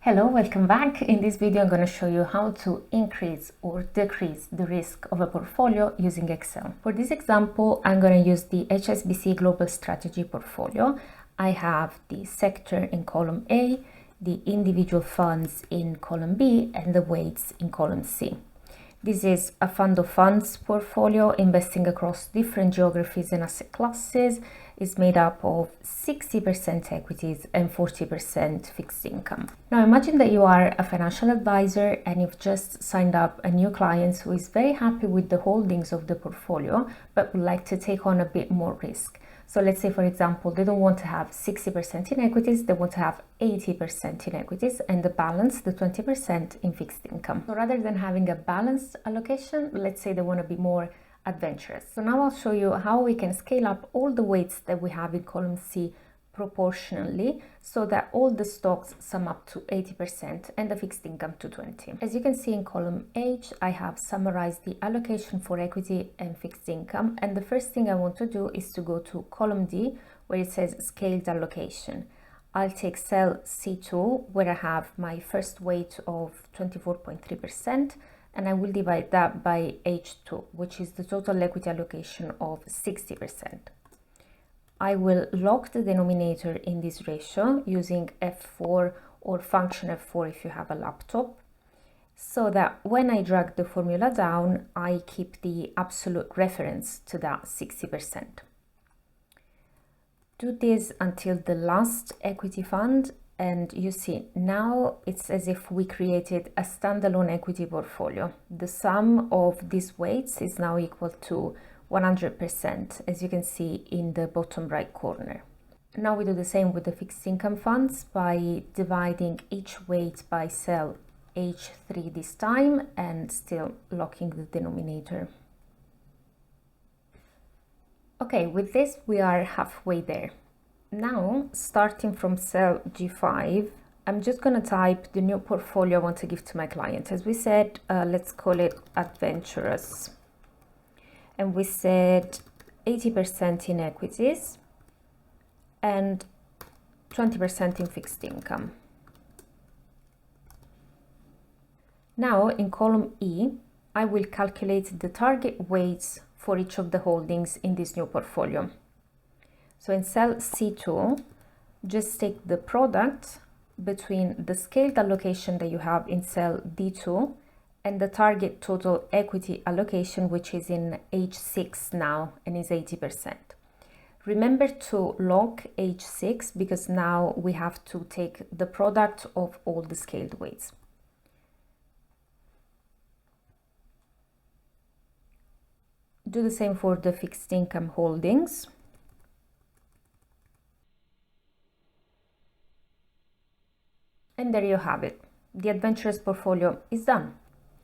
Hello, welcome back. In this video, I'm going to show you how to increase or decrease the risk of a portfolio using Excel. For this example, I'm going to use the HSBC Global Strategy portfolio. I have the sector in column A, the individual funds in column B, and the weights in column C. This is a fund of funds portfolio investing across different geographies and asset classes. It's made up of 60% equities and 40% fixed income. Now imagine that you are a financial advisor and you've just signed up a new client who is very happy with the holdings of the portfolio but would like to take on a bit more risk. So let's say, for example, they don't want to have 60% in equities, they want to have 80% in equities and the balance, the 20% in fixed income. So rather than having a balanced allocation, let's say they want to be more adventurous. So now I'll show you how we can scale up all the weights that we have in column C proportionally so that all the stocks sum up to 80% and the fixed income to 20%. As you can see in column H, I have summarized the allocation for equity and fixed income, and the first thing I want to do is to go to column D where it says scaled allocation. I'll take cell C2 where I have my first weight of 24.3%, and I will divide that by H2, which is the total equity allocation of 60%. I will lock the denominator in this ratio using F4 or function F4 if you have a laptop, so that when I drag the formula down, I keep the absolute reference to that 60%. Do this until the last equity fund, and you see now it's as if we created a standalone equity portfolio. The sum of these weights is now equal to 100%, as you can see in the bottom right corner. Now we do the same with the fixed income funds by dividing each weight by cell H3 this time and still locking the denominator. Okay, with this we are halfway there. Now, starting from cell G5, I'm just going to type the new portfolio I want to give to my client. As we said, let's call it adventurous. And we said 80% in equities and 20% in fixed income. Now in column E, I will calculate the target weights for each of the holdings in this new portfolio. So in cell C2, just take the product between the scaled allocation that you have in cell D2 and the target total equity allocation, which is in H6 now and is 80%. Remember to lock H6 because now we have to take the product of all the scaled weights. Do the same for the fixed income holdings. And there you have it. The adventurous portfolio is done.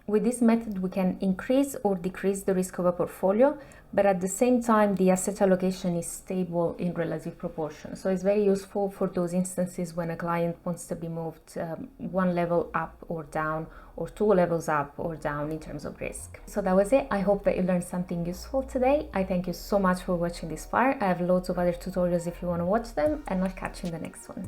With this method, we can increase or decrease the risk of a portfolio, but at the same time, the asset allocation is stable in relative proportion. So it's very useful for those instances when a client wants to be moved one level up or down, or two levels up or down in terms of risk. So that was it. I hope that you learned something useful today. I thank you so much for watching this far. I have loads of other tutorials if you want to watch them, and I'll catch you in the next one.